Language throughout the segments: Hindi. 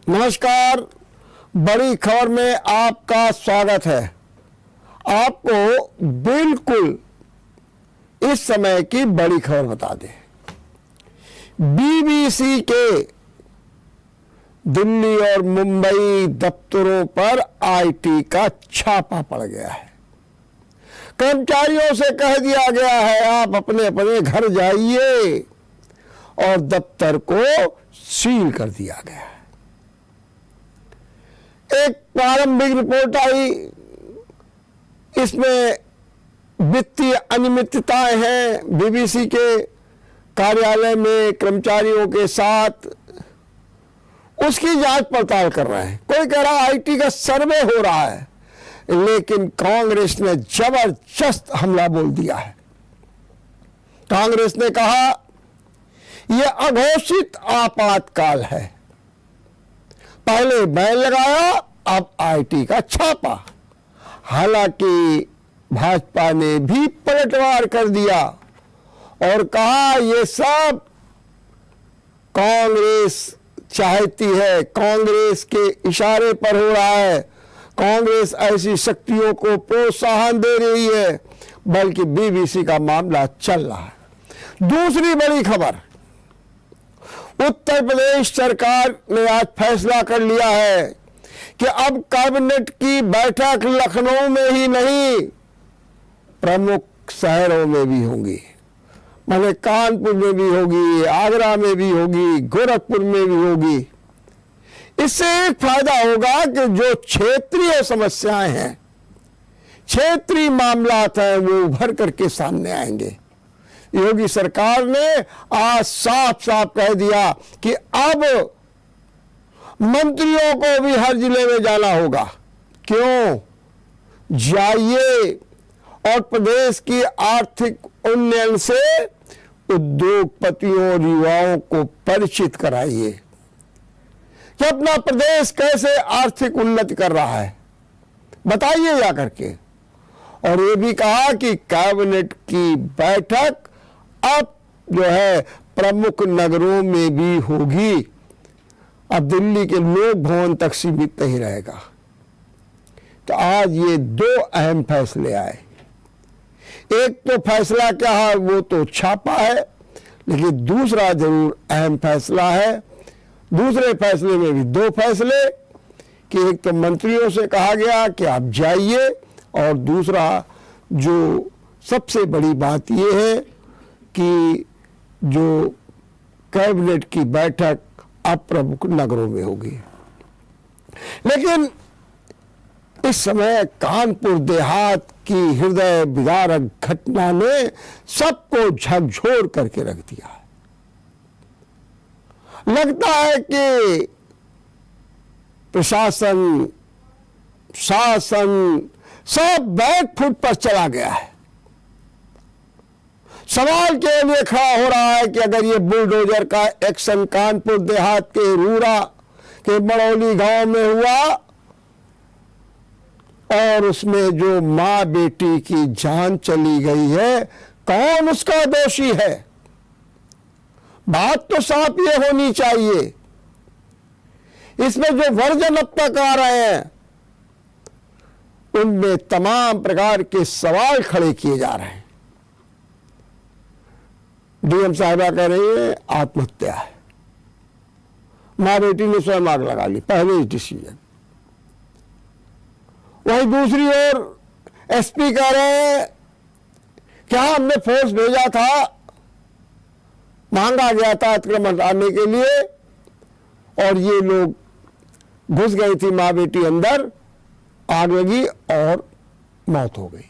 नमस्कार, बड़ी खबर में आपका स्वागत है। आपको बिल्कुल इस समय की बड़ी खबर बता दें। बीबीसी के दिल्ली और मुंबई दफ्तरों पर आईटी का छापा पड़ गया है। कर्मचारियों से कह दिया गया है आप अपने अपने घर जाइए और दफ्तर को सील कर दिया गया है। एक प्रारंभिक रिपोर्ट आई, इसमें वित्तीय अनियमितताएं हैं। बीबीसी के कार्यालय में कर्मचारियों के साथ उसकी जांच पड़ताल कर रहे हैं। कोई कह रहा आईटी का सर्वे हो रहा है, लेकिन कांग्रेस ने जबरदस्त हमला बोल दिया है। कांग्रेस ने कहा यह अघोषित आपातकाल है। पहले बैन लगाया, अब आईटी का छापा। हालांकि भाजपा ने भी पलटवार कर दिया और कहा यह सब कांग्रेस चाहती है, कांग्रेस के इशारे पर हो रहा है, कांग्रेस ऐसी शक्तियों को प्रोत्साहन दे रही है, बल्कि बीबीसी का मामला चल रहा है। दूसरी बड़ी खबर, उत्तर प्रदेश सरकार ने आज फैसला कर लिया है कि अब कैबिनेट की बैठक लखनऊ में ही नहीं, प्रमुख शहरों में भी होंगी। माने कानपुर में भी होगी, आगरा में भी होगी, गोरखपुर में भी होगी। इससे एक फायदा होगा कि जो क्षेत्रीय समस्याएं हैं, क्षेत्रीय मामलात हैं, वो उभर करके सामने आएंगे। योगी सरकार ने आज साफ साफ कह दिया कि अब मंत्रियों को भी हर जिले में जाना होगा। क्यों? जाइए और प्रदेश की आर्थिक उन्नयन से उद्योगपतियों और युवाओं को परिचित कराइए कि अपना प्रदेश कैसे आर्थिक उन्नति कर रहा है, बताइए जा करके। और ये भी कहा कि कैबिनेट की बैठक अब जो है प्रमुख नगरों में भी होगी। अब दिल्ली के लोक भवन तक सीमित नहीं रहेगा। तो आज ये दो अहम फैसले आए। एक तो फैसला क्या है, वो तो छापा है, लेकिन दूसरा जरूर अहम फैसला है। दूसरे फैसले में भी दो फैसले कि एक तो मंत्रियों से कहा गया कि आप जाइए, और दूसरा जो सबसे बड़ी बात ये है कि जो कैबिनेट की बैठक अब प्रमुख नगरों में होगी। लेकिन इस समय कानपुर देहात की हृदय विदारक घटना ने सबको झकझोर करके रख दिया है। लगता है कि प्रशासन, शासन सब बैक फुट पर चला गया है। सवाल के लिए खड़ा हो रहा है कि अगर ये बुलडोजर का एक्शन कानपुर देहात के रूरा के बड़ौली गांव में हुआ और उसमें जो मां बेटी की जान चली गई है, कौन उसका दोषी है? बात तो साफ ये होनी चाहिए। इसमें जो वर्जन अब तक आ रहे हैं, उनमें तमाम प्रकार के सवाल खड़े किए जा रहे हैं। डीएम साहिबा कह रही है आत्महत्या है, मां बेटी ने स्वयं आग लगा ली, पहले ही डिसीजन। वहीं दूसरी ओर एसपी कह रहे हैं क्या हमने फोर्स भेजा था, मांगा गया था अतिक्रमण हटाने के लिए, और ये लोग घुस गई थी मां बेटी अंदर, आग लगी और मौत हो गई।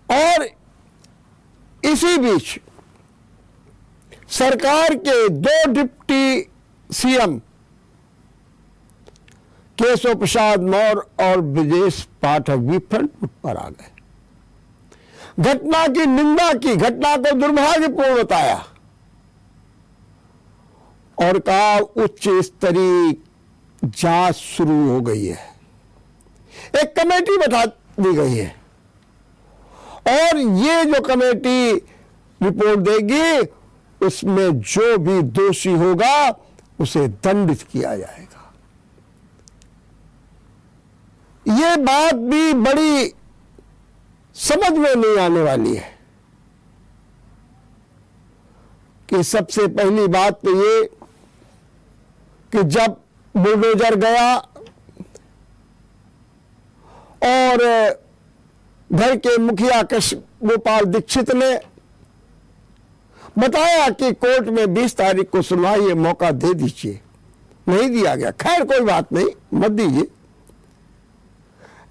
और इसी बीच सरकार के दो डिप्टी सीएम केशव प्रसाद मौर्य और ब्रजेश पाठक भी फ्रंट फुट पर आ गए। घटना की निंदा की, घटना को दुर्भाग्यपूर्ण बताया और कहा उच्च स्तरीय जांच शुरू हो गई है। एक कमेटी बैठा दी गई है और ये जो कमेटी रिपोर्ट देगी उसमें जो भी दोषी होगा उसे दंडित किया जाएगा। ये बात भी बड़ी समझ में नहीं आने वाली है कि सबसे पहली बात तो ये कि जब बुलडोजर गया और घर के मुखिया कृष्ण गोपाल दीक्षित ने बताया कि कोर्ट में 20 तारीख को सुनवाई है, मौका दे दीजिए, नहीं दिया गया। खैर कोई बात नहीं, मत दीजिए।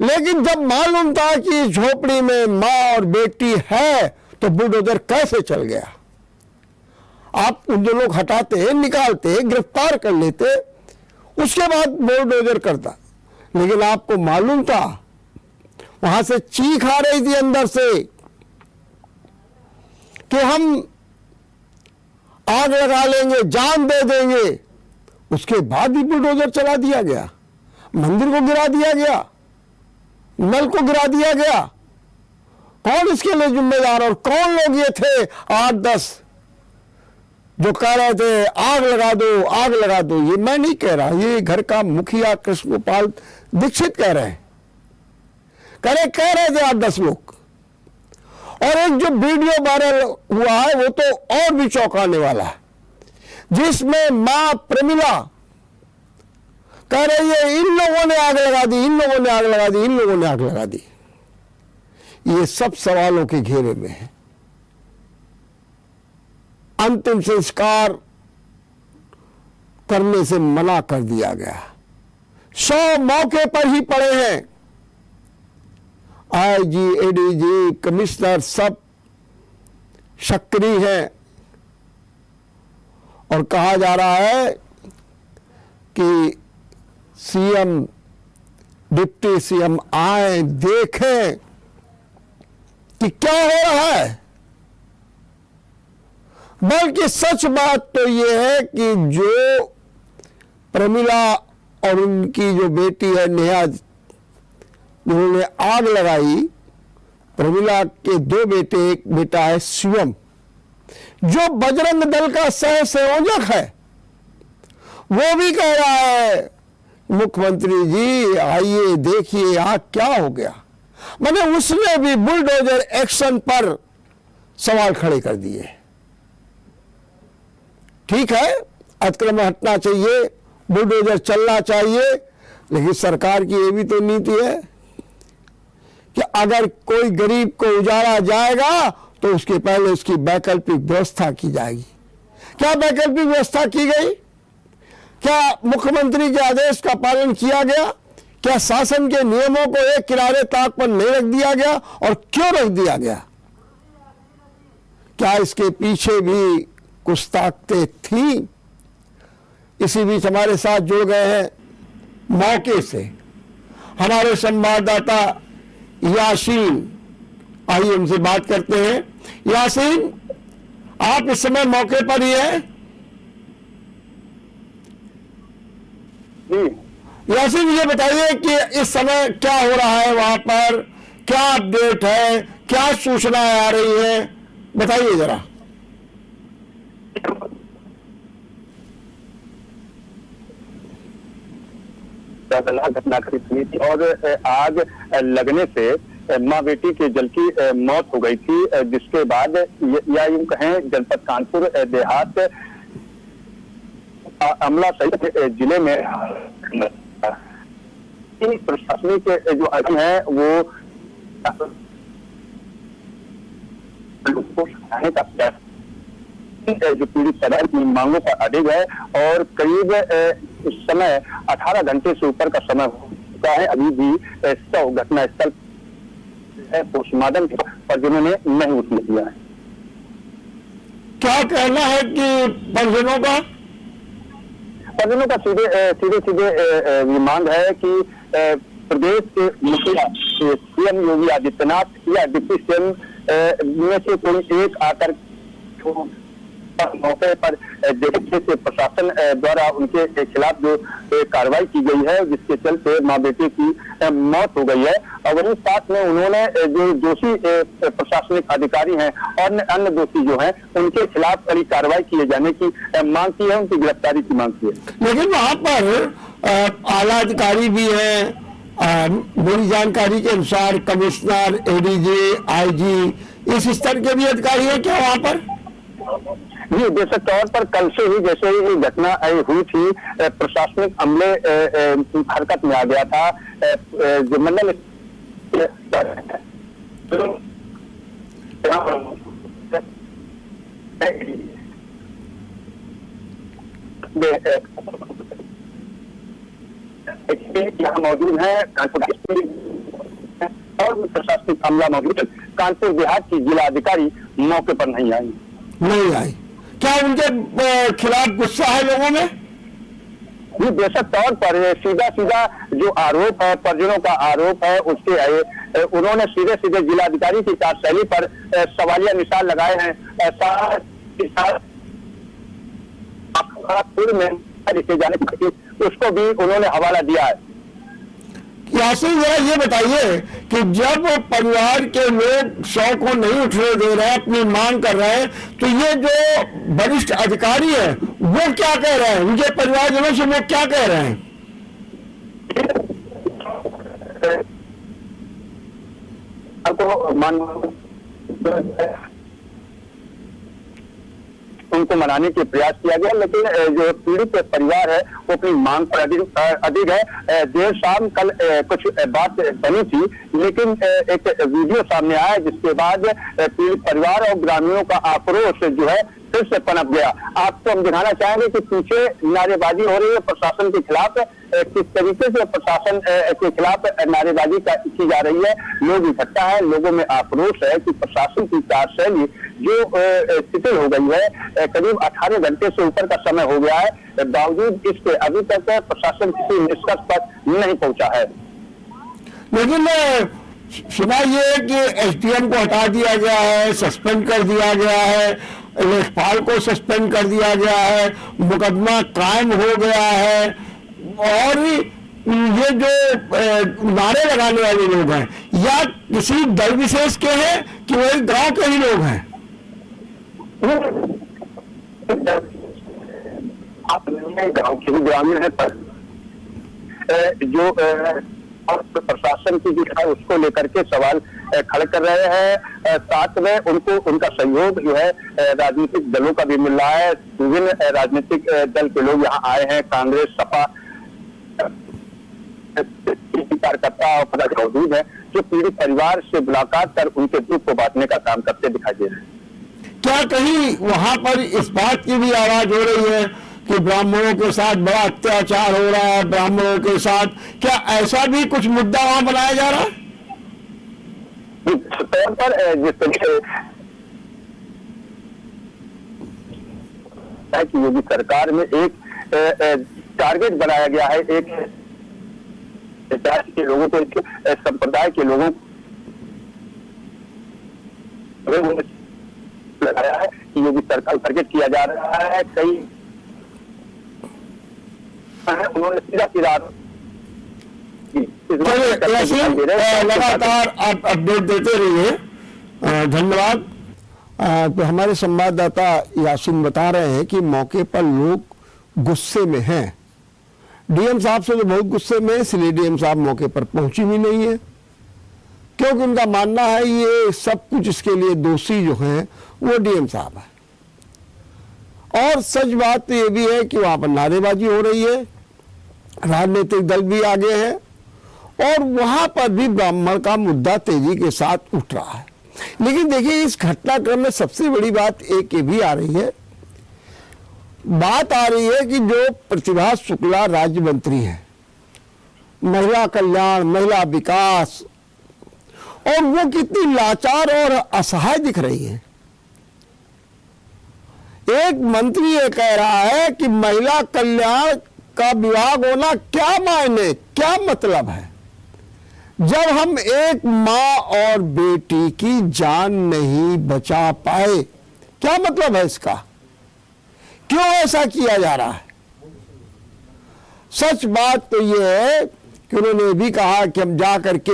लेकिन जब मालूम था कि झोपड़ी में मां और बेटी है तो बुलडोजर कैसे चल गया? आप उन दोनों को हटाते, निकालते, गिरफ्तार कर लेते, उसके बाद बुलडोजर करता। लेकिन आपको मालूम था, वहां से चीख आ रही थी अंदर से कि हम आग लगा लेंगे, जान दे देंगे। उसके बाद भी बुलडोजर चला दिया गया, मंदिर को गिरा दिया गया, नल को गिरा दिया गया। कौन इसके लिए जिम्मेदार? और कौन लोग ये थे 8-10 जो कह रहे थे आग लगा दो, आग लगा दो? ये मैं नहीं कह रहा, ये घर का मुखिया कृष्ण गोपाल दीक्षित कह रहे हैं। कह रहे थे 8-10 लोग। और एक जो वीडियो वायरल हुआ है वो तो और भी चौंकाने वाला है, जिसमें मां प्रमिला कह रही है इन लोगों ने आग लगा दी, इन लोगों ने आग लगा दी, इन लोगों ने आग लगा दी। ये सब सवालों के घेरे में है। अंतिम संस्कार करने से मना कर दिया गया। 100 मौके पर ही पड़े हैं। आईजी, एडीजी, कमिश्नर सब सक्रिय हैं और कहा जा रहा है कि सीएम, डिप्टी सीएम आए, देखें कि क्या हो रहा है। बल्कि सच बात तो यह है कि जो प्रमिला और उनकी जो बेटी है नेहा, जिन्होंने आग लगाई, प्रमिला के 2 बेटे, एक बेटा है शिवम, जो बजरंग दल का सह संयोजक है, वो भी कह रहा है मुख्यमंत्री जी आइए देखिए आग क्या हो गया। मैंने उसने भी बुलडोजर एक्शन पर सवाल खड़े कर दिए। ठीक है, अतिक्रमण हटना चाहिए, बुलडोजर चलना चाहिए, लेकिन सरकार की ये भी तो नीति है कि अगर कोई गरीब को उजाड़ा जाएगा तो उसके पहले उसकी वैकल्पिक व्यवस्था की जाएगी। क्या वैकल्पिक व्यवस्था की गई? क्या मुख्यमंत्री के आदेश का पालन किया गया? क्या शासन के नियमों को एक किनारे ताक पर नहीं रख दिया गया? और क्यों रख दिया गया? क्या इसके पीछे भी कुछ ताकतें थी? इसी बीच हमारे साथ जुड़ गए हैं मौके से हमारे संवाददाता यासीन। आइए उनसे बात करते हैं। यासीन, आप इस समय मौके पर ही हैं? यासीन, मुझे बताइए कि इस समय क्या हो रहा है वहां पर, क्या अपडेट है, क्या सूचनाएं आ रही है, बताइए जरा। घटना हुई थी और आग लगने से मां बेटी के जल की मौत हो गई थी, जिसके बाद या यूं कहें जनपद कानपुर देहात अमला सहित जिले में प्रशासनिक जो अधम है वो लोगों को हटाने का जो पीड़ित परिवार की मांगों पर अड़े गए और करीब इस समय 18 घंटे से ऊपर का समय हो चुका है। अभी भी 100 घटनास्थल पोस्टमार्टम पर जिन्होंने नहीं उठने दिया है। क्या कहना है कि परिजनों का सीधे ये मांग है कि प्रदेश के मुखिया सीएम योगी आदित्यनाथ या डिप्टी सीएम में से कोई एक आकर मौके पर देखने से प्रशासन द्वारा उनके खिलाफ जो कार्रवाई की गई है, जिसके चलते माँ बेटे की मौत हो गई है। और वहीं साथ में उन्होंने जो दोषी प्रशासनिक अधिकारी हैं और अन्य दोषी जो हैं उनके खिलाफ कड़ी कार्रवाई किए जाने की मांग की है, उनकी गिरफ्तारी की मांग की है। लेकिन वहां पर आला अधिकारी भी हैं, मेरी जानकारी के अनुसार कमिश्नर, एडीजी, आईजी, इस स्तर के भी अधिकारी हैं क्या वहां पर? जी, बेशक तौर पर कल से ही जैसे ही घटना हुई थी, प्रशासनिक अमले हरकत में आ गया था। जो मंडल यहाँ मौजूद है, कानपुर और प्रशासनिक अमला मौजूद है। कानपुर देहात की जिला अधिकारी मौके पर नहीं आई। क्या उनके खिलाफ गुस्सा है लोगों में? जी, बेशक तौर पर सीधा सीधा जो आरोप है, परिजनों का आरोप है, उसके उन्होंने सीधे सीधे जिलाधिकारी की कार्यशैली पर सवालिया निशान लगाए हैं। पूर्व में लिखे जाने पर उसको भी उन्होंने हवाला दिया है। यासिन, जरा ये बताइए कि जब परिवार के लोग 100 को नहीं उठने दे रहे हैं, अपनी मांग कर रहे हैं, तो ये जो वरिष्ठ अधिकारी है वो क्या कह रहे हैं? उनके परिवारजनों से वो क्या कह रहे हैं? उनको मनाने के प्रयास किया गया, लेकिन जो पीड़ित परिवार है वो अपनी मांग पर अधिक है। देर शाम कल कुछ बात बनी थी, लेकिन एक वीडियो सामने आया जिसके बाद पीड़ित परिवार और ग्रामीणों का आक्रोश जो है फिर से पनप गया। आपको हम दिखाना चाहेंगे कि पीछे नारेबाजी हो रही है प्रशासन के खिलाफ, किस तरीके से प्रशासन के खिलाफ नारेबाजी की जा रही है। लोग इकट्ठा है, लोगों में आक्रोश है कि प्रशासन की कार्यशैली जो शिथिल हो गई है, करीब 18 घंटे से ऊपर का समय हो गया है, बावजूद इसके अभी तक प्रशासन किसी निष्कर्ष पर नहीं पहुंचा है। लेकिन सुना ये कि एसडीएम को हटा दिया गया है, सस्पेंड कर दिया गया है, लेखपाल को सस्पेंड कर दिया गया है, मुकदमा कायम हो गया है, और ये जो नारे लगाने वाले लोग हैं या किसी दल विशेष के हैं कि वही गांव के ही लोग हैं? आप गांव के ही ग्रामीण है, पर जो प्रशासन की जो है उसको लेकर के सवाल खड़े कर रहे हैं। साथ में उनको उनका सहयोग जो है राजनीतिक दलों का भी मिल रहा है। विभिन्न राजनीतिक दल के लोग यहाँ आए हैं, कांग्रेस, सपा कार्यकर्ता और पदाधिकारी मौजूद है, जो पीड़ित परिवार से मुलाकात कर उनके दुख को बांटने का काम करते दिखाई दे रहे हैं। क्या कहीं वहां पर इस बात की भी आवाज हो रही है कि ब्राह्मणों के साथ बड़ा अत्याचार हो रहा है, ब्राह्मणों के साथ, क्या ऐसा भी कुछ मुद्दा वहां बनाया जा रहा है? तौर पर जिस तरीके कि योगी सरकार में एक टारगेट बनाया गया है, एक जाति के लोगों को, एक संप्रदाय के लोगों को लगाया है कि योगी सरकार टारगेट किया जा रहा है। कई उन्होंने सीधा सीधा लगातार आप अपडेट देते रहिए, धन्यवाद। तो हमारे संवाददाता यासिन बता रहे हैं कि मौके पर लोग गुस्से में हैं। डीएम साहब से तो बहुत गुस्से में, इसलिए डीएम साहब मौके पर पहुंची भी नहीं है, क्योंकि उनका मानना है ये सब कुछ इसके लिए दोषी जो हैं वो डीएम साहब है। और सच बात तो ये भी है कि वहां पर नारेबाजी हो रही है, राजनीतिक दल भी आगे हैं, और वहां पर भी ब्राह्मण का मुद्दा तेजी के साथ उठ रहा है। लेकिन देखिए, इस घटनाक्रम में सबसे बड़ी बात एक ये भी आ रही है, बात आ रही है कि जो प्रतिभा शुक्ला राज्य मंत्री है, महिला कल्याण, महिला विकास, और वो कितनी लाचार और असहाय दिख रही है। एक मंत्री ये कह रहा है कि महिला कल्याण का विभाग होना क्या मायने, क्या मतलब है, जब हम एक मां और बेटी की जान नहीं बचा पाए? क्या मतलब है इसका? क्यों ऐसा किया जा रहा है? सच बात तो ये है कि उन्होंने भी कहा कि हम जा करके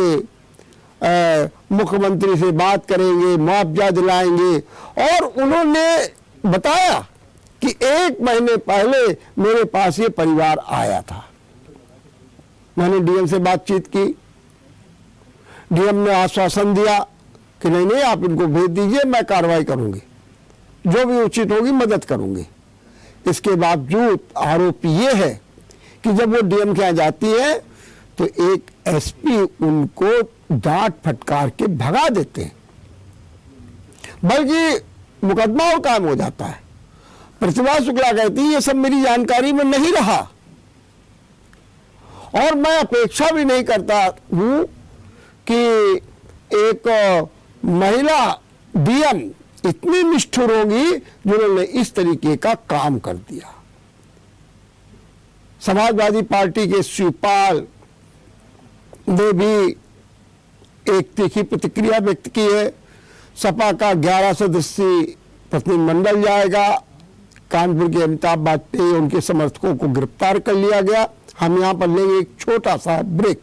मुख्यमंत्री से बात करेंगे, मुआवजा दिलाएंगे, और उन्होंने बताया कि 1 महीने पहले मेरे पास ये परिवार आया था। मैंने डीएम से बातचीत की, डीएम ने आश्वासन दिया कि नहीं नहीं आप इनको भेज दीजिए, मैं कार्रवाई करूंगी, जो भी उचित होगी मदद करूंगी। इसके बावजूद आरोप ये है कि जब वो डीएम के यहाँ जाती है तो एक एसपी उनको डांट फटकार के भगा देते हैं, बल्कि मुकदमा और काम हो जाता है। प्रतिभा शुक्ला कहती है ये सब मेरी जानकारी में नहीं रहा, और मैं अपेक्षा भी नहीं करता हूं कि एक महिला डीएम इतनी निष्ठुर होगी जिन्होंने इस तरीके का काम कर दिया। समाजवादी पार्टी के शिवपाल ने भी एक तीखी प्रतिक्रिया व्यक्त की है। सपा का 11 सदस्यीय प्रतिनिधिमंडल जाएगा। कानपुर के अमिताभ वाजपेयी उनके समर्थकों को गिरफ्तार कर लिया गया। हम यहां पर लेंगे एक छोटा सा ब्रेक।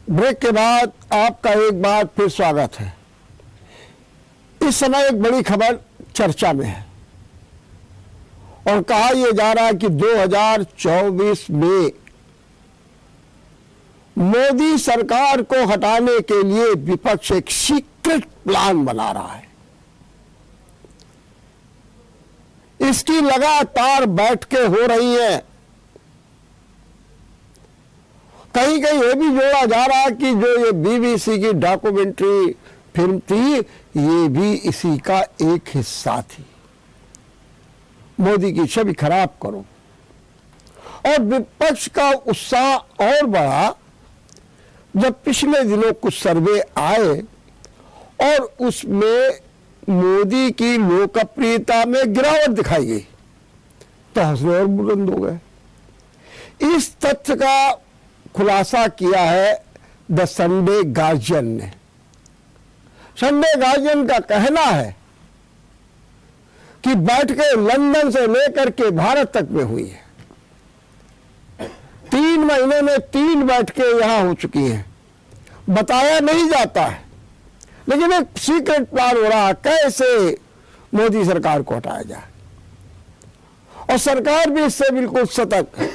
ब्रेक के बाद आपका एक बार फिर स्वागत है। इस समय एक बड़ी खबर चर्चा में है और कहा यह जा रहा है कि 2024 में मोदी सरकार को हटाने के लिए विपक्ष एक सीक्रेट प्लान बना रहा है। इसकी लगातार बैठकें हो रही हैं। कहीं कहीं यह भी जोड़ा जा रहा है कि जो ये बीबीसी की डॉक्यूमेंट्री फिल्म थी ये भी इसी का एक हिस्सा थी। मोदी की छवि खराब करो। और विपक्ष का उत्साह और बढ़ा जब पिछले दिनों कुछ सर्वे आए और उसमें मोदी की लोकप्रियता में गिरावट दिखाई गई तो हौसले और बुलंद हो गए। इस तथ्य का खुलासा किया है द संडे गार्जियन ने। संडे गार्जियन का कहना है कि बैठकें लंदन से लेकर के भारत तक में हुई है। 3 महीने में 3 बैठकें यहां हो चुकी हैं। बताया नहीं जाता है, लेकिन एक सीक्रेट प्लान हो रहा है कैसे मोदी सरकार को हटाया जाए, और सरकार भी इससे बिल्कुल सतर्क है।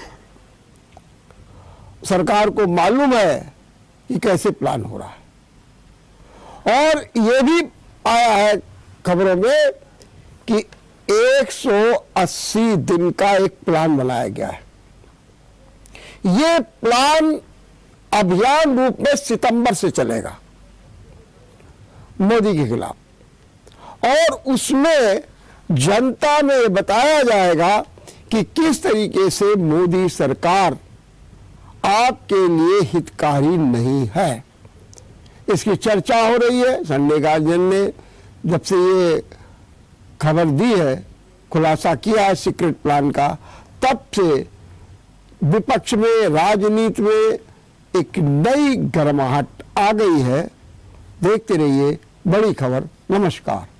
सरकार को मालूम है कि कैसे प्लान हो रहा है। और यह भी आया है खबरों में कि 180 दिन का एक प्लान बनाया गया है। ये प्लान अभियान रूप में सितंबर से चलेगा मोदी के खिलाफ, और उसमें जनता में ये बताया जाएगा कि किस तरीके से मोदी सरकार आपके लिए हितकारी नहीं है। इसकी चर्चा हो रही है। संडे गार्जियन ने जब से ये खबर दी है, खुलासा किया है सीक्रेट प्लान का, तब से विपक्ष में, राजनीति में एक नई गर्माहट आ गई है। देखते रहिए बड़ी खबर। नमस्कार।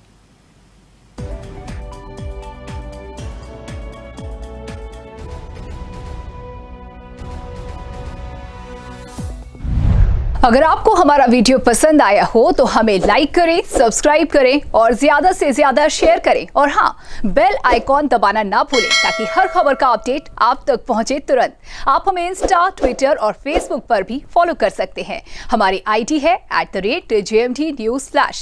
अगर आपको हमारा वीडियो पसंद आया हो तो हमें लाइक करें, सब्सक्राइब करें और ज्यादा से ज्यादा शेयर करें, और हाँ, बेल आइकॉन दबाना ना भूलें ताकि हर खबर का अपडेट आप तक पहुंचे तुरंत। आप हमें इंस्टा, ट्विटर और फेसबुक पर भी फॉलो कर सकते हैं। हमारी आईडी है @JMT News Flash।